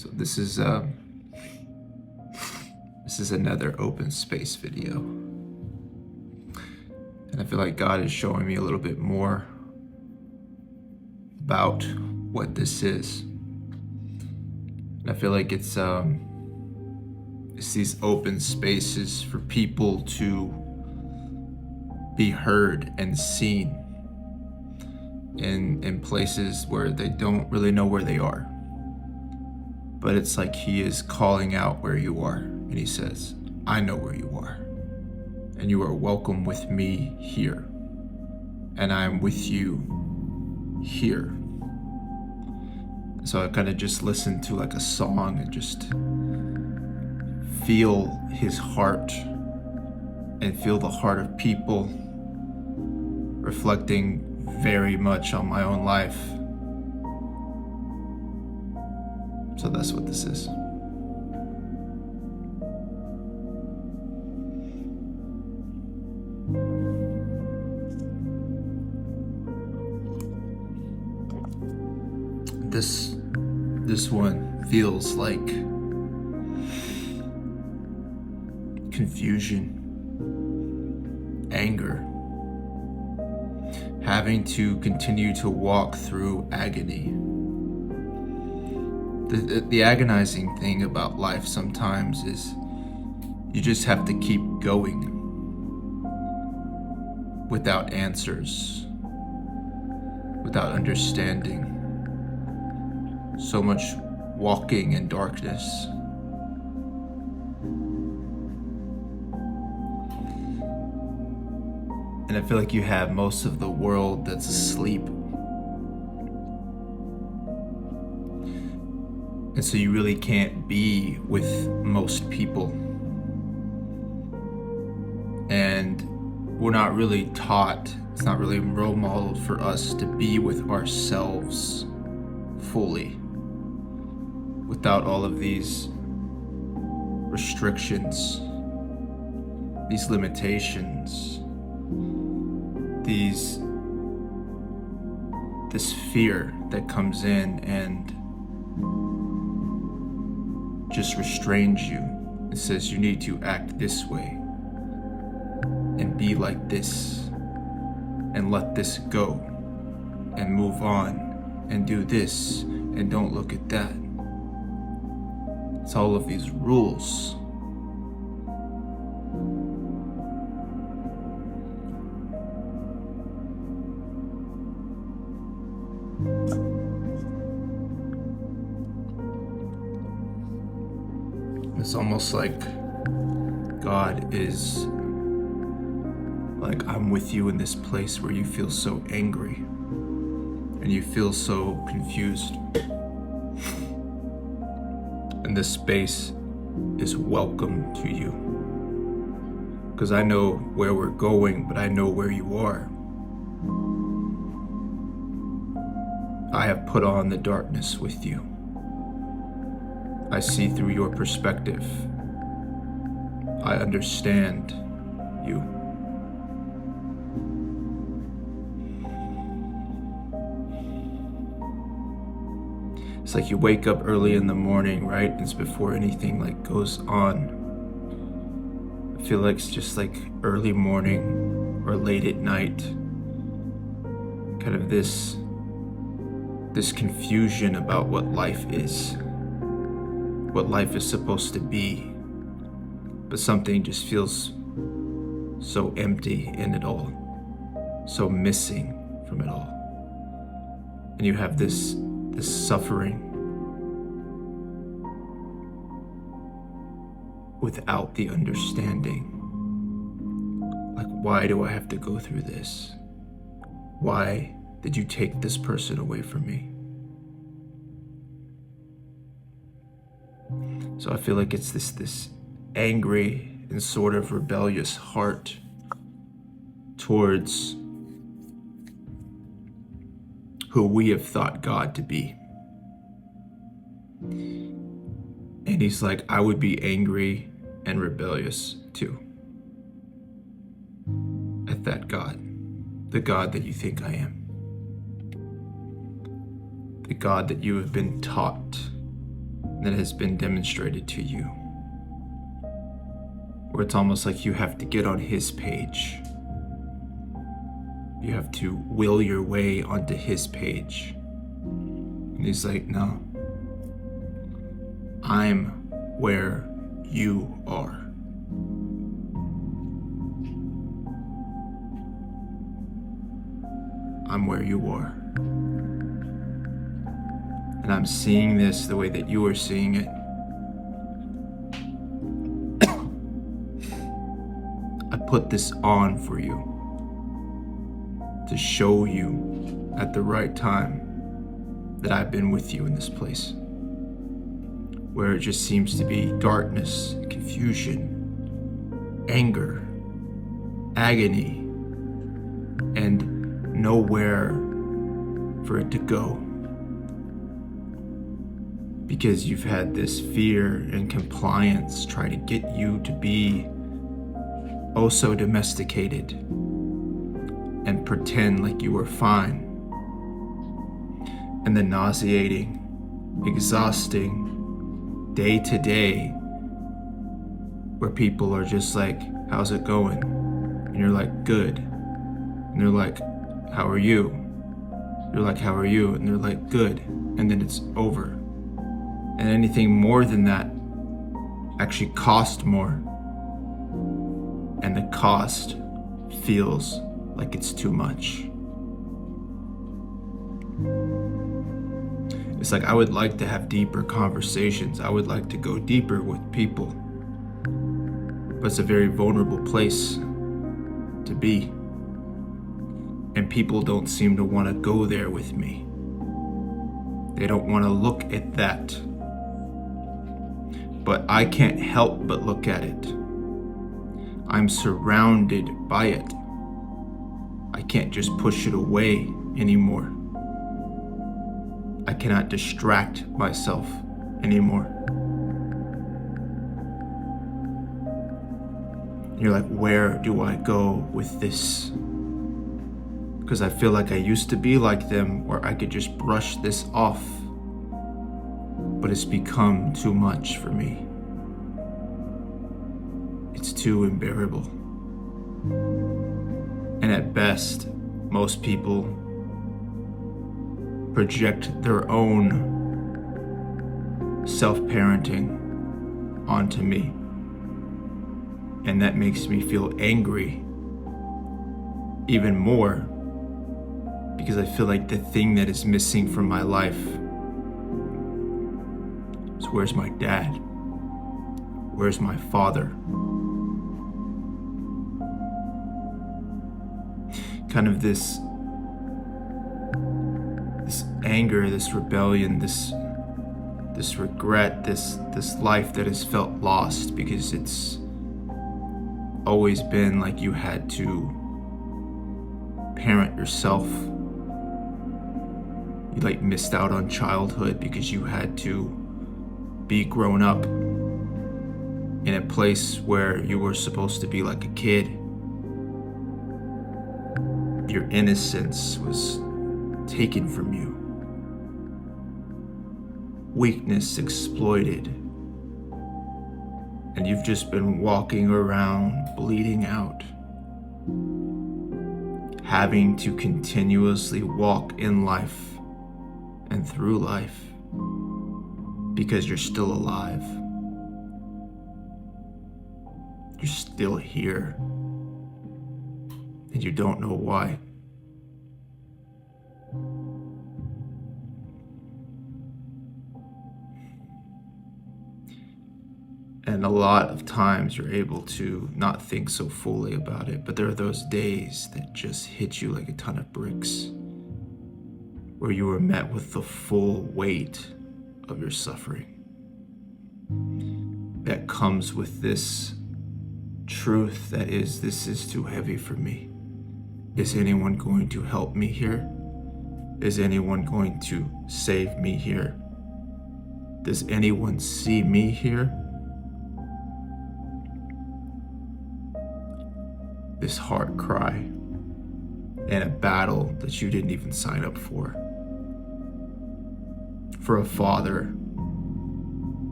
So this is another open space video. And I feel like God is showing me a little bit more about what this is. And I feel like it's these open spaces for people to be heard and seen in places where they don't really know where they are. But it's like He is calling out where you are, and He says, I know where you are, and you are welcome with me here, and I am with you here. So I kind of just listened to like a song and just feel His heart and feel the heart of people, reflecting very much on my own life. So that's what this is. This one feels like confusion, anger, having to continue to walk through agony. The agonizing thing about life sometimes is you just have to keep going without answers, without understanding. So much walking in darkness. And I feel like you have most of the world that's asleep. And so you really can't be with most people. And we're not really taught, it's not really role modeled for us to be with ourselves fully, without all of these restrictions, these limitations, this fear that comes in and just restrains you. It says you need to act this way and be like this and let this go and move on and do this and don't look at that. It's all of these rules. It's almost like God is like, I'm with you in this place where you feel so angry and you feel so confused. And this space is welcome to you. Because I know where we're going, but I know where you are. I have put on the darkness with you. I see through your perspective. I understand you. It's like you wake up early in the morning, right? It's before anything like goes on. I feel like it's just like early morning or late at night. Kind of this confusion about what life is. What life is supposed to be, but something just feels so empty in it all, so missing from it all. And you have this suffering without the understanding. Like, why do I have to go through this? Why did you take this person away from me? So I feel like it's this angry and sort of rebellious heart towards who we have thought God to be. And He's like, I would be angry and rebellious too at that God, the God that you think I am, the God that you have been taught that has been demonstrated to you, where it's almost like you have to get on his page. You have to will your way onto his page. And he's like, no, I'm where you are. I'm where you are. And I'm seeing this the way that you are seeing it. I put this on for you to show you at the right time that I've been with you in this place, where it just seems to be darkness, confusion, anger, agony, and nowhere for it to go, because you've had this fear and compliance try to get you to be oh so domesticated and pretend like you were fine. And the nauseating, exhausting day to day where people are just like, how's it going? And you're like, good. And they're like, how are you? You're like, how are you? And they're like, good. And then it's over. And anything more than that actually cost more. And the cost feels like it's too much. It's like, I would like to have deeper conversations. I would like to go deeper with people. But it's a very vulnerable place to be. And people don't seem to want to go there with me. They don't want to look at that. But I can't help but look at it. I'm surrounded by it. I can't just push it away anymore. I cannot distract myself anymore. You're like, where do I go with this? Because I feel like I used to be like them, where I could just brush this off. But it's become too much for me. It's too unbearable. And at best, most people project their own self-parenting onto me. And that makes me feel angry even more, because I feel like the thing that is missing from my life is, where's my dad? Where's my father? Kind of this anger, this rebellion, this regret, this life that has felt lost, because it's always been like you had to parent yourself. You like missed out on childhood because you had to be grown up in a place where you were supposed to be like a kid. Your innocence was taken from you. Weakness exploited. And you've just been walking around bleeding out, having to continuously walk in life and through life because you're still alive. You're still here, and you don't know why. And a lot of times you're able to not think so fully about it, but there are those days that just hit you like a ton of bricks, where you were met with the full weight of your suffering. That comes with this truth that is, this is too heavy for me. Is anyone going to help me here? Is anyone going to save me here? Does anyone see me here? This heart cry in a battle that you didn't even sign up for a father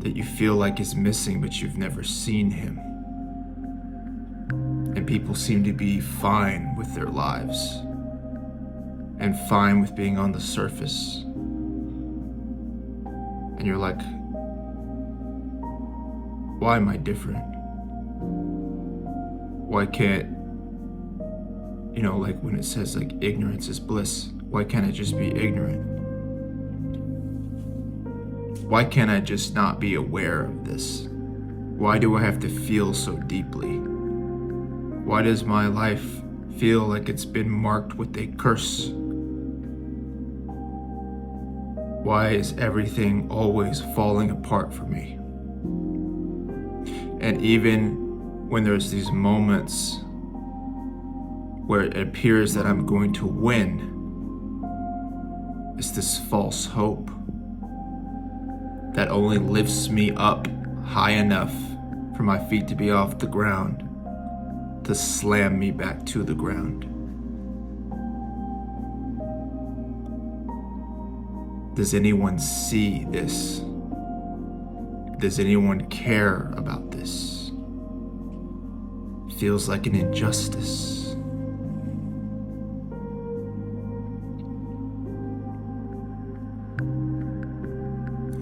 that you feel like is missing, but you've never seen him. And people seem to be fine with their lives and fine with being on the surface. And you're like, why am I different? Why can't, like when it says like ignorance is bliss, why can't I just be ignorant? Why can't I just not be aware of this? Why do I have to feel so deeply? Why does my life feel like it's been marked with a curse? Why is everything always falling apart for me? And even when there's these moments where it appears that I'm going to win, it's this false hope that only lifts me up high enough for my feet to be off the ground to slam me back to the ground. Does anyone see this? Does anyone care about this? Feels like an injustice.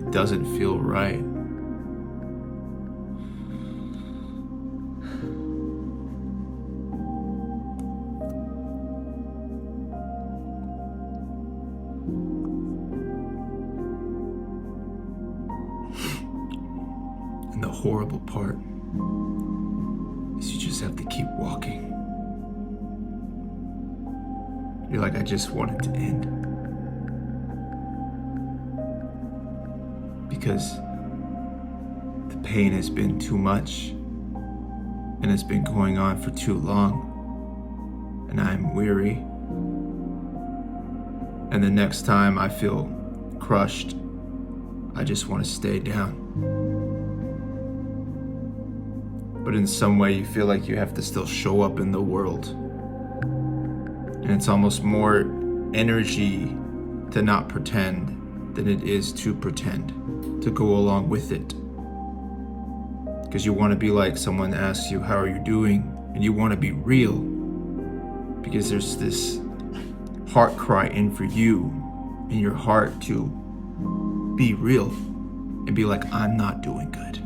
It doesn't feel right. And the horrible part is you just have to keep walking. You're like, I just want it to end. Because the pain has been too much and it's been going on for too long, and I'm weary. And the next time I feel crushed, I just want to stay down. But in some way you feel like you have to still show up in the world. And it's almost more energy to not pretend than it is to pretend, to go along with it. Because you want to be like someone asks you, how are you doing? And you want to be real. Because there's this heart cry in for you, in your heart, to be real and be like, I'm not doing good.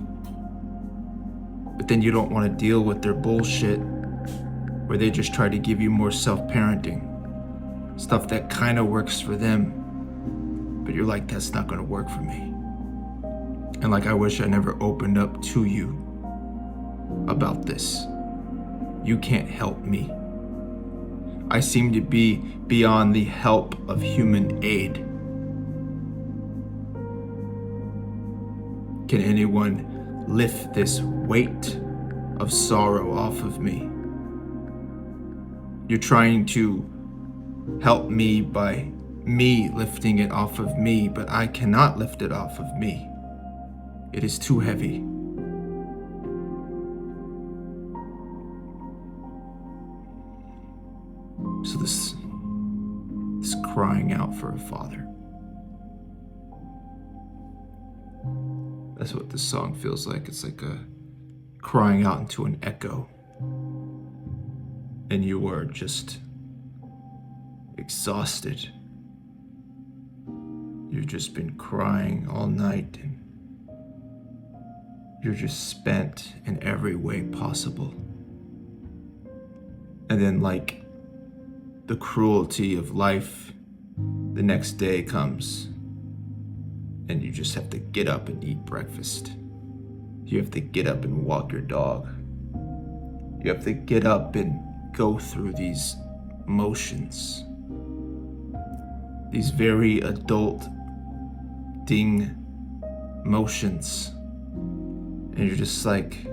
But then you don't want to deal with their bullshit where they just try to give you more self-parenting. Stuff that kind of works for them, but you're like, that's not going to work for me. And like, I wish I never opened up to you about this. You can't help me. I seem to be beyond the help of human aid. Can anyone lift this weight of sorrow off of me? You're trying to help me by me lifting it off of me, but I cannot lift it off of me. It is too heavy. So this crying out for a father. That's what this song feels like. It's like a crying out into an echo. And you are just exhausted. You've just been crying all night and you're just spent in every way possible. And then like the cruelty of life, the next day comes and you just have to get up and eat breakfast. You have to get up and walk your dog. You have to get up and go through these motions. These very adulting motions. And you're just like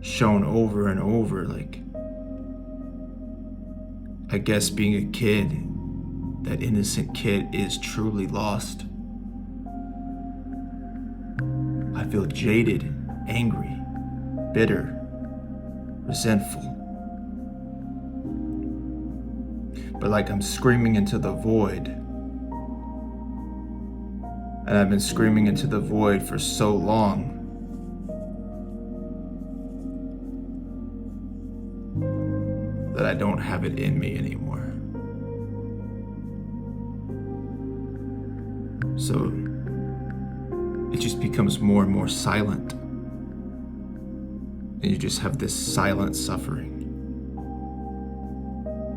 shown over and over, like, I guess being a kid, that innocent kid is truly lost. I feel jaded, angry, bitter, resentful. But like I'm screaming into the void. And I've been screaming into the void for so long that I don't have it in me anymore. So it just becomes more and more silent. And you just have this silent suffering.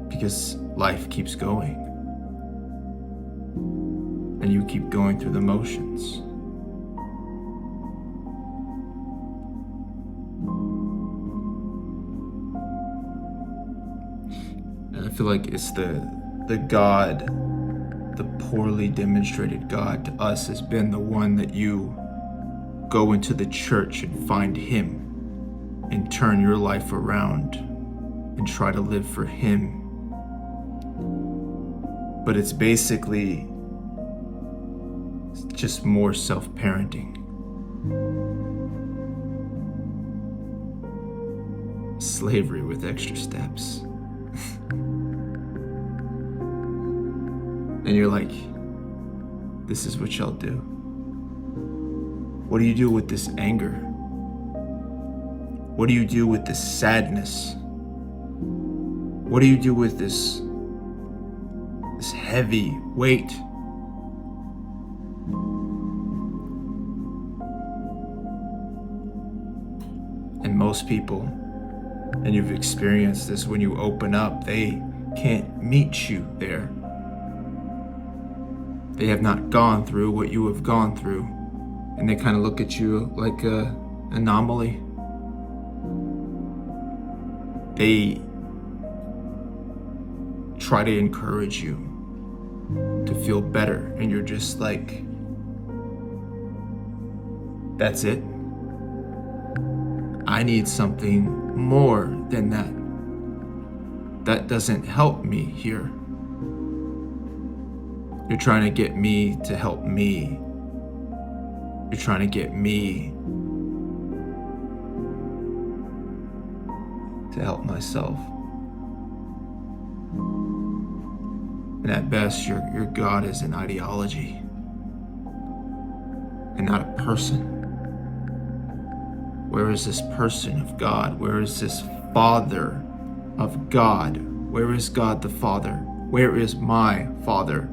Because life keeps going. And you keep going through the motions. And I feel like it's the God, the poorly demonstrated God to us has been the one that you go into the church and find Him and turn your life around and try to live for Him. But it's basically just more self-parenting. Slavery with extra steps. And you're like, this is what y'all do. What do you do with this anger? What do you do with this sadness? What do you do with this heavy weight? And most people, and you've experienced this, when you open up, they can't meet you there. They have not gone through what you have gone through, and they kind of look at you like an anomaly. They try to encourage you to feel better, and you're just like, that's it? I need something more than that. That doesn't help me here. You're trying to get me to help me. You're trying to get me to help myself. And at best, your God is an ideology and not a person. Where is this person of God? Where is this Father of God? Where is God the Father? Where is my Father?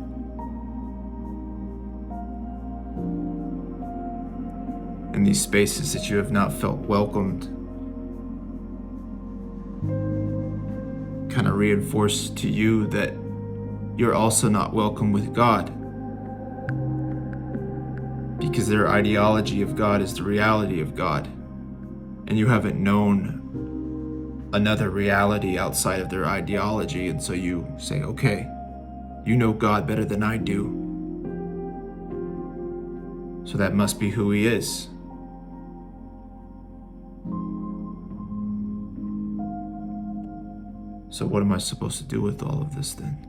In these spaces that you have not felt welcomed, kind of reinforce to you that you're also not welcome with God, because their ideology of God is the reality of God, and you haven't known another reality outside of their ideology, and so you say, okay, you know God better than I do, so that must be who He is. So what am I supposed to do with all of this then?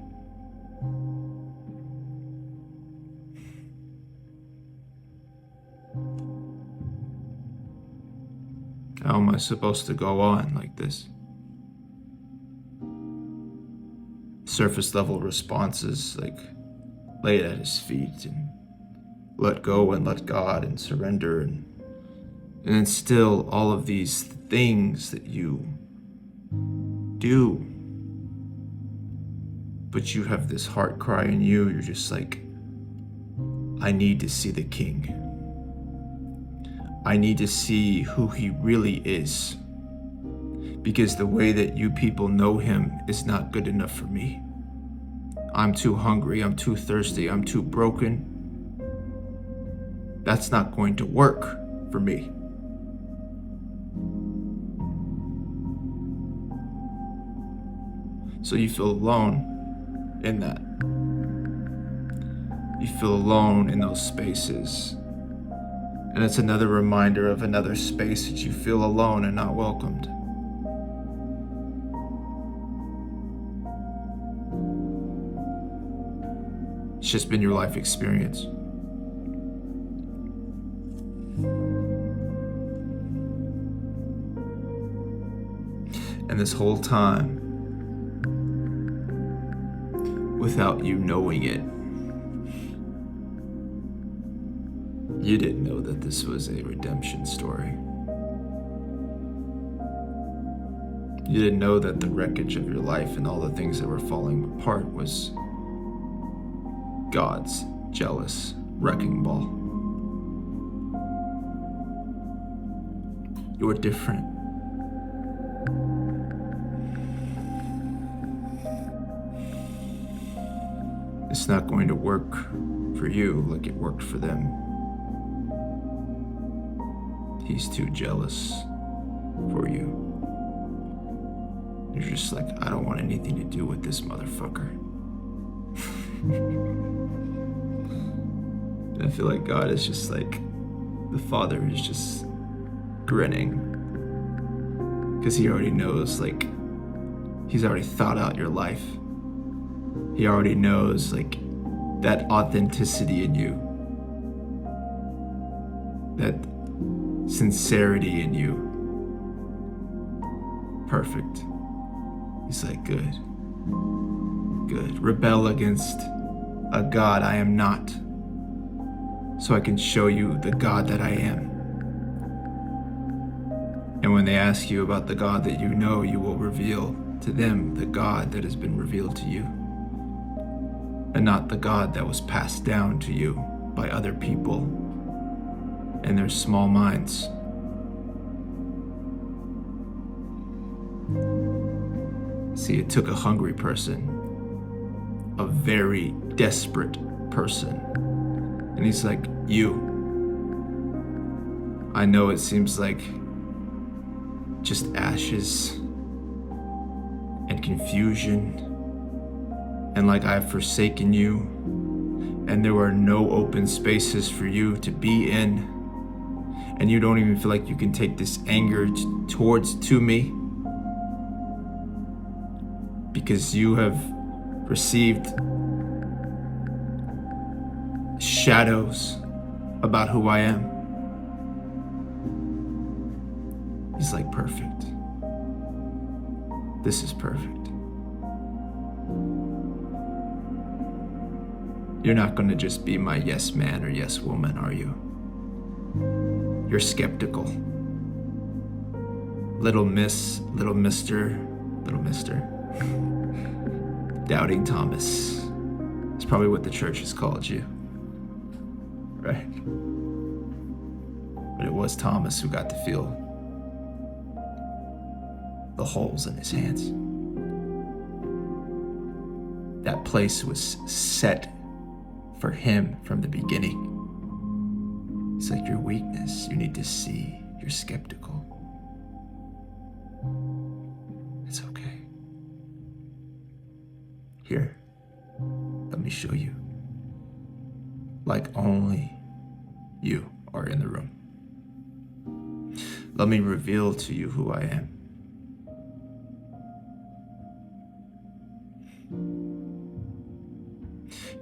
How am I supposed to go on like this? Surface level responses, like lay it at His feet and let go and let God and surrender, and then still all of these things that you do. But you have this heart cry in you. You're just like, I need to see the King. I need to see who He really is. Because the way that you people know Him is not good enough for me. I'm too hungry. I'm too thirsty. I'm too broken. That's not going to work for me. So you feel alone in that. You feel alone in those spaces. And it's another reminder of another space that you feel alone and not welcomed. It's just been your life experience. And this whole time, without you knowing it, You didn't know that this was a redemption story. You didn't know that the wreckage of your life and all the things that were falling apart was God's jealous wrecking ball. You're different. It's not going to work for you like it worked for them. He's too jealous for you. You're just like, I don't want anything to do with this motherfucker. And I feel like God is just like, the Father is just grinning. Because he already knows, like, he's already thought out your life. He already knows, like, that authenticity in you. That sincerity in you. Perfect. He's like, good. Good. Rebel against a God I am not, so I can show you the God that I am. And when they ask you about the God that you know, you will reveal to them the God that has been revealed to you, and not the God that was passed down to you by other people and their small minds. See, it took a hungry person, a very desperate person. And he's like, you. I know it seems like just ashes and confusion, and like I've forsaken you, and there are no open spaces for you to be in, and you don't even feel like you can take this anger to me, because you have received shadows about who I am. He's like, perfect. This is perfect. You're not going to just be my yes man or yes woman, are you? You're skeptical. Little miss, little mister. Doubting Thomas. It's probably what the church has called you. Right? But it was Thomas who got to feel the holes in his hands. That place was set for him from the beginning. It's like your weakness, you need to see. You're skeptical. It's okay. Here, let me show you. Like only you are in the room. Let me reveal to you who I am.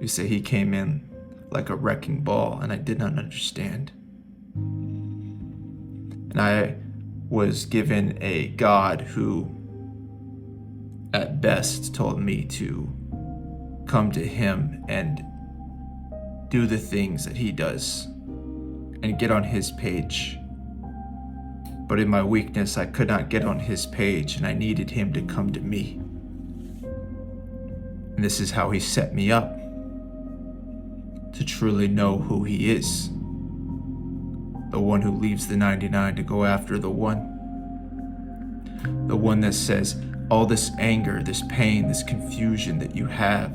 You say he came in like a wrecking ball, and I did not understand. And I was given a God who, at best, told me to come to him and do the things that he does and get on his page. But in my weakness, I could not get on his page, and I needed him to come to me. And this is how he set me up, to truly know who he is. The one who leaves the 99 to go after the one. The one that says, all this anger, this pain, this confusion that you have,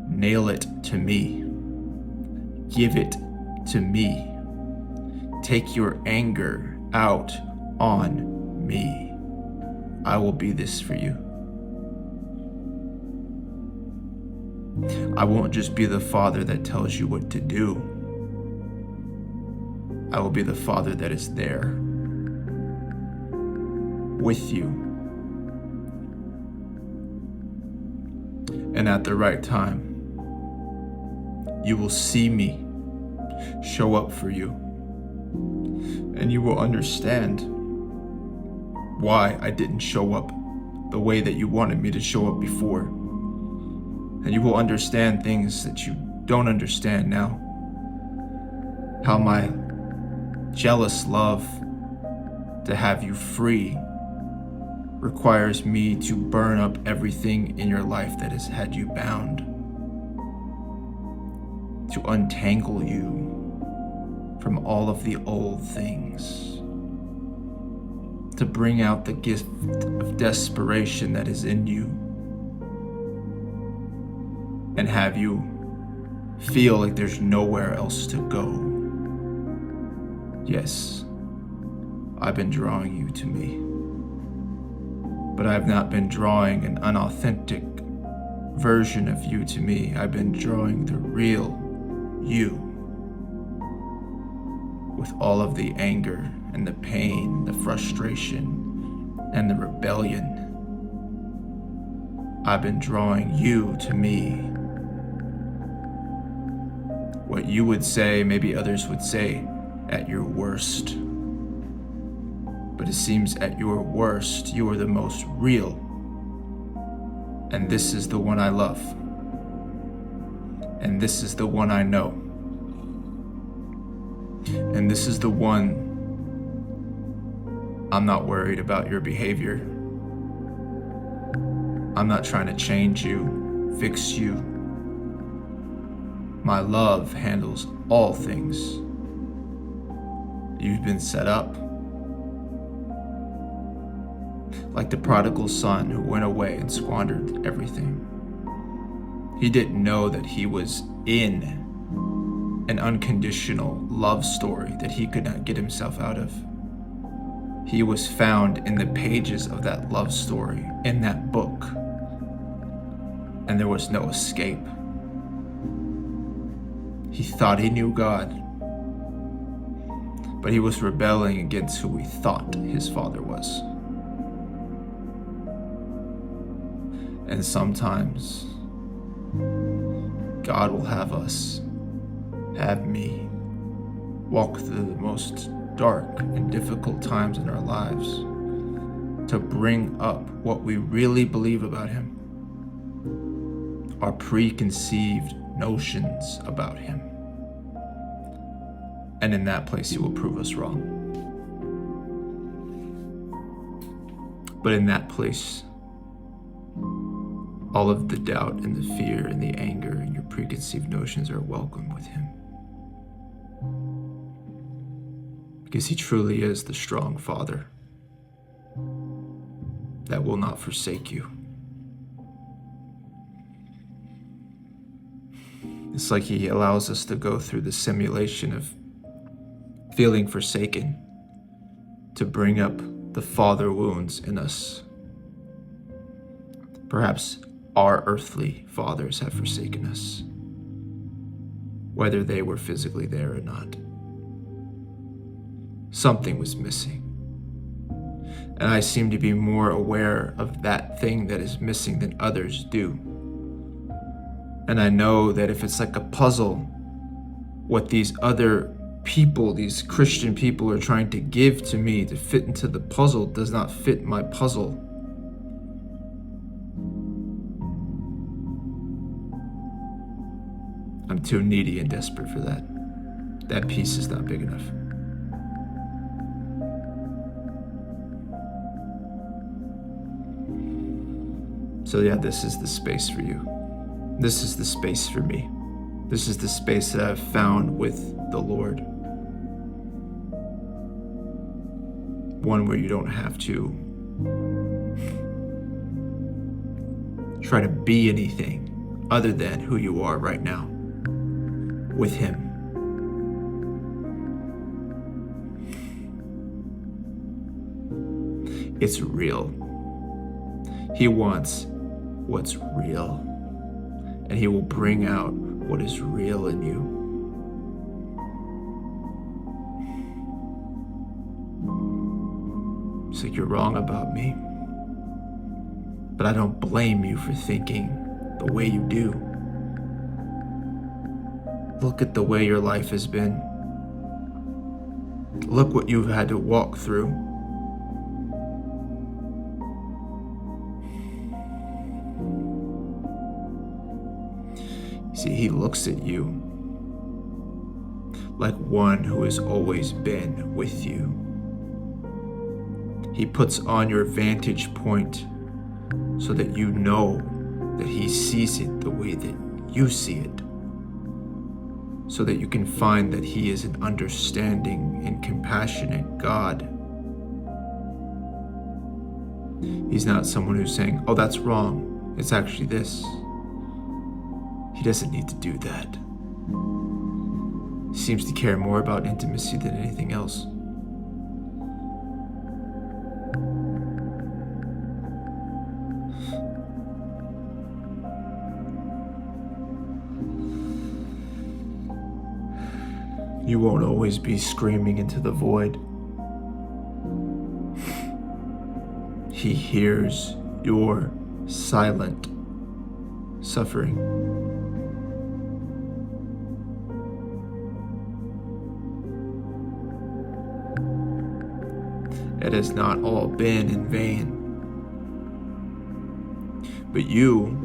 nail it to me. Give it to me. Take your anger out on me. I will be this for you. I won't just be the father that tells you what to do. I will be the father that is there with you. And at the right time, you will see me show up for you. And you will understand why I didn't show up the way that you wanted me to show up before. And you will understand things that you don't understand now. How my jealous love to have you free requires me to burn up everything in your life that has had you bound, to untangle you from all of the old things, to bring out the gift of desperation that is in you, and have you feel like there's nowhere else to go. Yes, I've been drawing you to me, but I've not been drawing an unauthentic version of you to me. I've been drawing the real you, with all of the anger and the pain, the frustration and the rebellion. I've been drawing you to me. What you would say, maybe others would say, at your worst. But it seems at your worst, you are the most real. And this is the one I love. And this is the one I know. And this is the one I'm not worried about your behavior. I'm not trying to change you, fix you. My love handles all things. You've been set up. Like the prodigal son who went away and squandered everything. He didn't know that he was in an unconditional love story that he could not get himself out of. He was found in the pages of that love story, in that book, and there was no escape. He thought he knew God, but he was rebelling against who he thought his father was. And sometimes God will have us, have me, walk through the most dark and difficult times in our lives to bring up what we really believe about him, our preconceived notions about him. And in that place, he will prove us wrong. But in that place, all of the doubt and the fear and the anger and your preconceived notions are welcome with him. Because he truly is the strong Father that will not forsake you. It's like he allows us to go through the simulation of feeling forsaken to bring up the father wounds in us. Perhaps our earthly fathers have forsaken us, whether they were physically there or not. Something was missing. And I seem to be more aware of that thing that is missing than others do. And I know that if it's like a puzzle, what these other people, these Christian people, are trying to give to me to fit into the puzzle does not fit my puzzle. I'm too needy and desperate for that. That piece is not big enough. So yeah, this is the space for you. This is the space for me. This is the space that I've found with the Lord. One where you don't have to try to be anything other than who you are right now with him. It's real. He wants what's real, and he will bring out what is real in you. It's like, you're wrong about me, but I don't blame you for thinking the way you do. Look at the way your life has been. Look what you've had to walk through. See, he looks at you like one who has always been with you. He puts on your vantage point so that you know that he sees it the way that you see it, so that you can find that he is an understanding and compassionate God. He's not someone who's saying, oh, that's wrong, it's actually this. He doesn't need to do that. He seems to care more about intimacy than anything else. You won't always be screaming into the void. He hears your silent suffering. It has not all been in vain. But you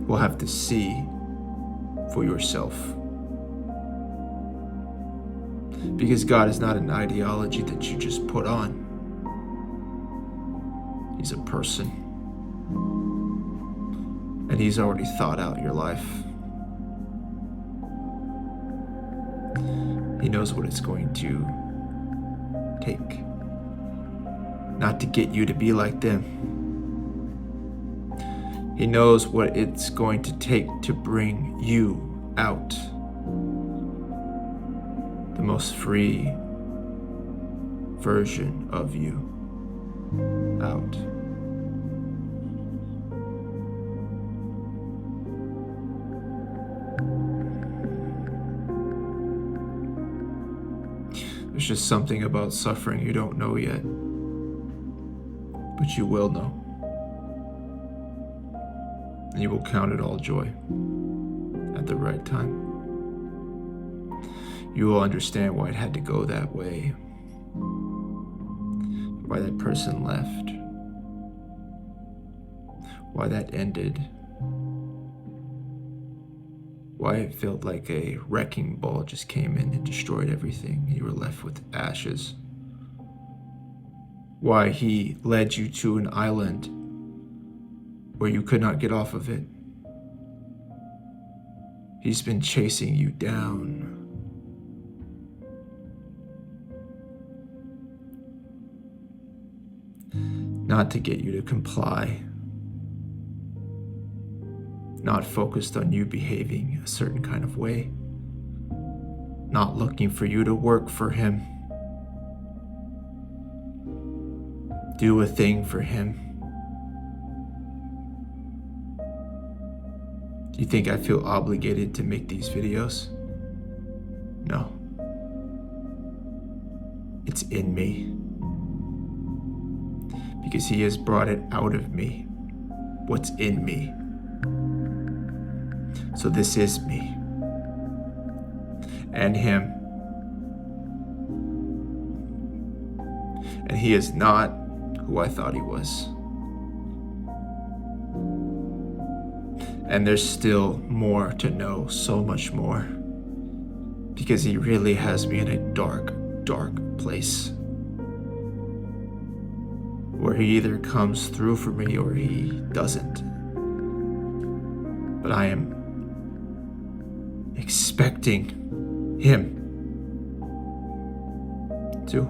will have to see for yourself. Because God is not an ideology that you just put on. He's a person. And he's already thought out your life. He knows what it's going to take. Not to get you to be like them. He knows what it's going to take to bring you out. The most free version of you out. There's just something about suffering you don't know yet, but you will know. And you will count it all joy at the right time. You will understand why it had to go that way, why that person left, why that ended, why it felt like a wrecking ball just came in and destroyed everything and you were left with ashes, why he led you to an island where you could not get off of it. He's been chasing you down. Not to get you to comply, not focused on you behaving a certain kind of way, not looking for you to work for him, do a thing for him. Do you think I feel obligated to make these videos? No. It's in me. Because he has brought it out of me, what's in me. So this is me and him. And he is not who I thought he was. And there's still more to know, so much more. Because he really has me in a dark, dark place. Where he either comes through for me or he doesn't. But I am expecting him to.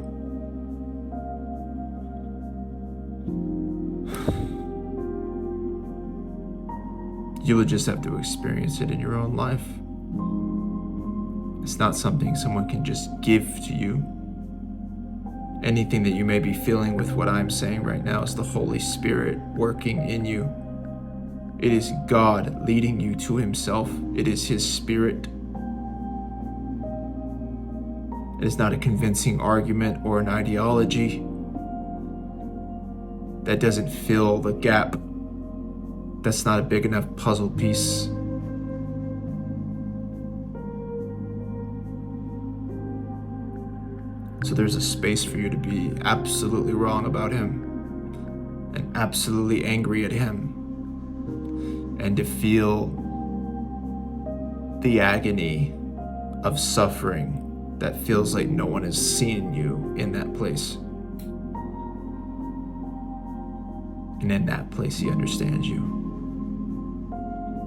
You will just have to experience it in your own life. It's not something someone can just give to you. Anything that you may be feeling with what I'm saying right now is the Holy Spirit working in you. It is God leading you to himself. It is his Spirit. It is not a convincing argument or an ideology that doesn't fill the gap. That's not a big enough puzzle piece. So there's a space for you to be absolutely wrong about him and absolutely angry at him and to feel the agony of suffering that feels like no one has seen you in that place. And in that place, he understands you.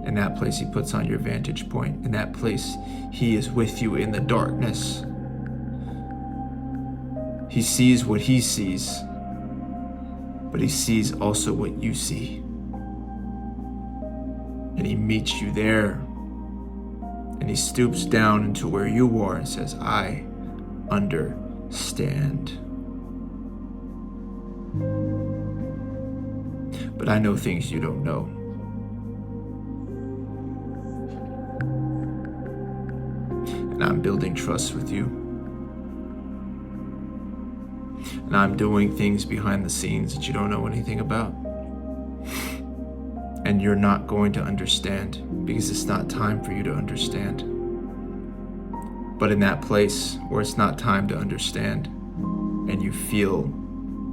In that place, he puts on your vantage point. In that place, he is with you in the darkness. He sees what he sees, but he sees also what you see. And he meets you there. And he stoops down into where you are and says, I understand. But I know things you don't know. And I'm building trust with you. And I'm doing things behind the scenes that you don't know anything about. And you're not going to understand because it's not time for you to understand. But in that place where it's not time to understand and you feel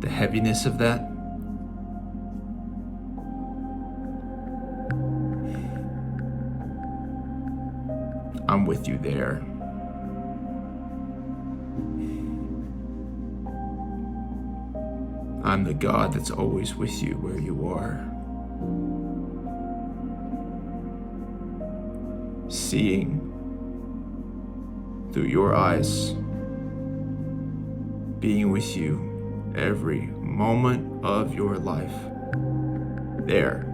the heaviness of that, I'm with you there. I'm the God that's always with you where you are. Seeing through your eyes, being with you every moment of your life. There.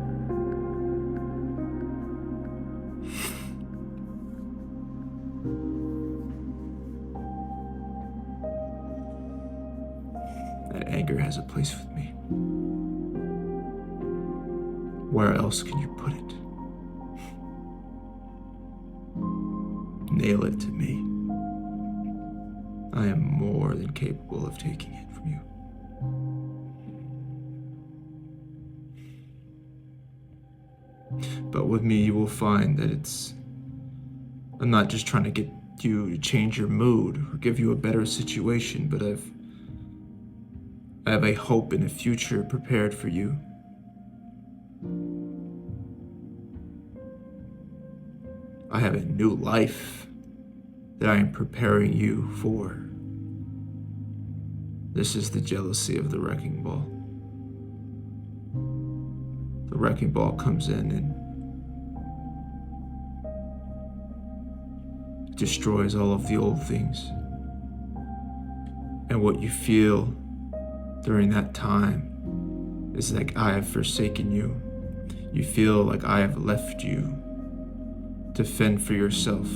That anger has a place with me. Where else can you put it? Nail it to me. I am more than capable of taking it from you. But with me, you will find that I'm not just trying to get you to change your mood or give you a better situation, but I have a hope and a future prepared for you. I have a new life that I am preparing you for. This is the jealousy of the wrecking ball. The wrecking ball comes in and destroys all of the old things. And what you feel during that time is like I have forsaken you. You feel like I have left you to fend for yourself.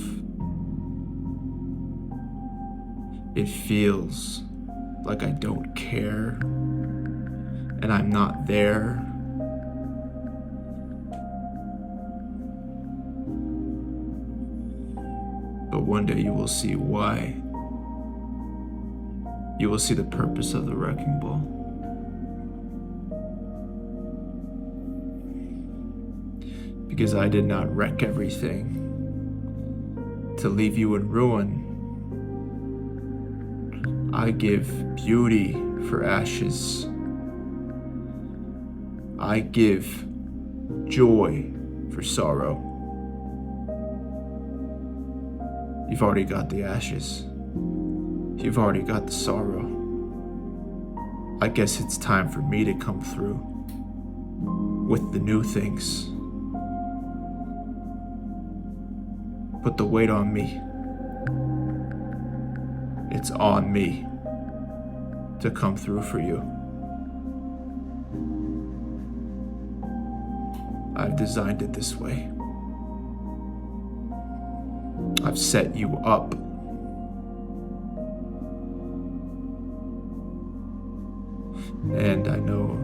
It feels like I don't care and I'm not there. But one day you will see why. You will see the purpose of the wrecking ball. Because I did not wreck everything to leave you in ruin. I give beauty for ashes. I give joy for sorrow. You've already got the ashes. You've already got the sorrow. I guess it's time for me to come through with the new things. Put the weight on me. It's on me to come through for you. I've designed it this way. I've set you up. And I know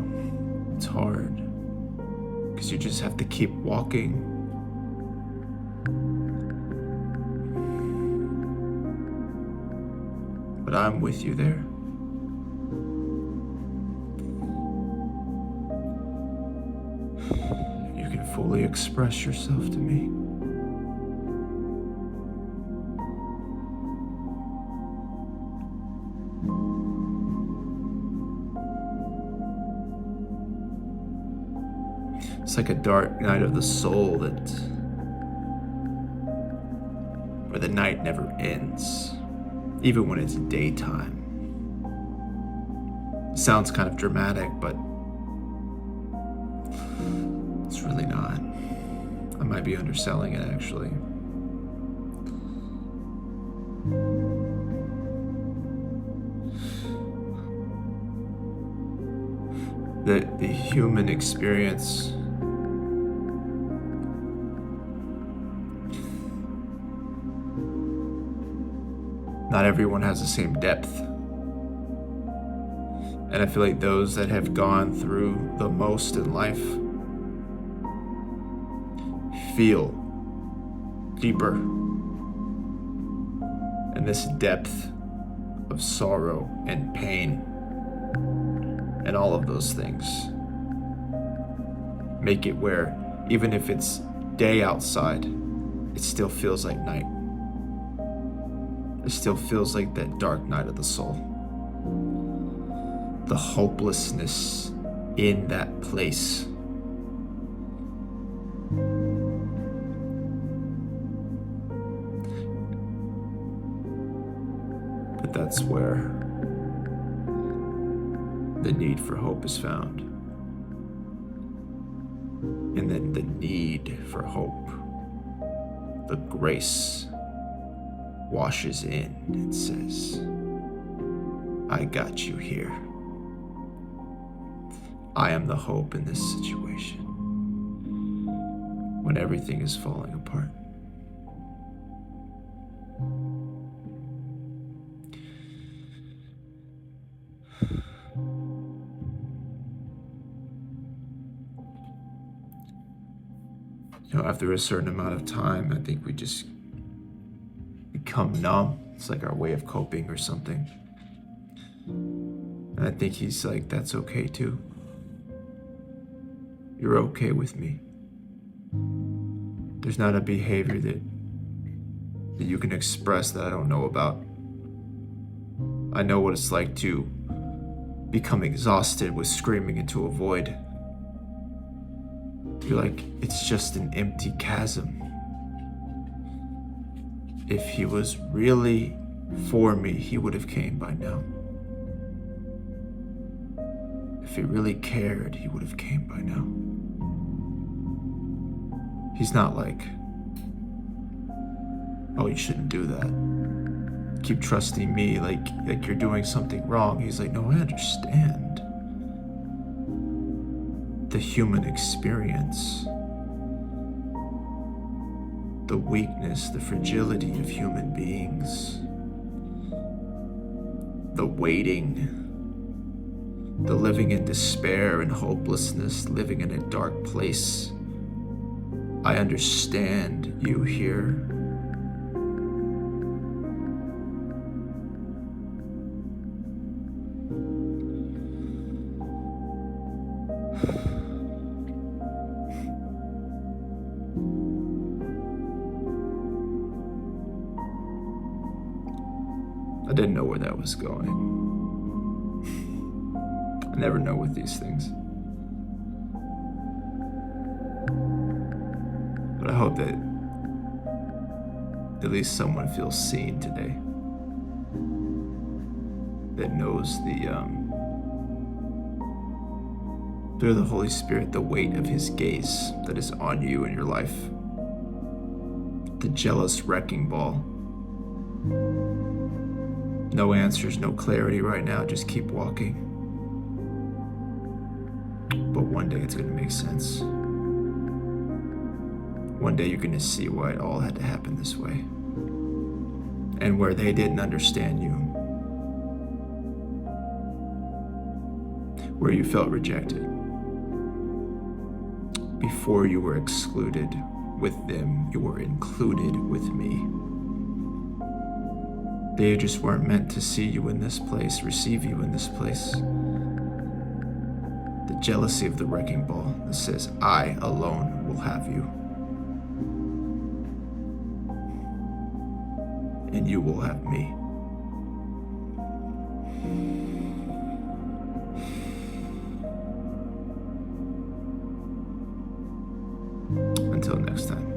it's hard because you just have to keep walking. But I'm with you there. You can fully express yourself to me. It's like a dark night of the soul where the night never ends, even when it's daytime. Sounds kind of dramatic, but it's really not. I might be underselling it, actually. The human experience not everyone has the same depth. And I feel like those that have gone through the most in life feel deeper in this depth of sorrow and pain. And all of those things make it where even if it's day outside, it still feels like night. It still feels like that dark night of the soul. The hopelessness in that place. But that's where the need for hope is found. And then the need for hope, the grace, washes in and says, I got you here. I am the hope in this situation when everything is falling apart. After a certain amount of time, I think we just become numb. It's like our way of coping or something. And I think he's like, that's okay too. You're okay with me. There's not a behavior that you can express that I don't know about. I know what it's like to become exhausted with screaming into a void. You're like, it's just an empty chasm. If he was really for me, he would have came by now. If he really cared, he would have came by now. He's not like, oh, you shouldn't do that. Keep trusting me like you're doing something wrong. He's like, no, I understand the human experience, the weakness, the fragility of human beings, the waiting, the living in despair and hopelessness, living in a dark place. I understand you here. I didn't know where that was going. I never know with these things. But I hope that at least someone feels seen today. That knows through the Holy Spirit, the weight of His gaze that is on you in your life. The jealous wrecking ball. No answers, no clarity right now, just keep walking. But one day it's gonna make sense. One day you're gonna see why it all had to happen this way. And where they didn't understand you. Where you felt rejected. Before you were excluded with them, you were included with me. They just weren't meant to see you in this place, receive you in this place. The jealousy of the wrecking ball that says, I alone will have you. And you will have me. Until next time.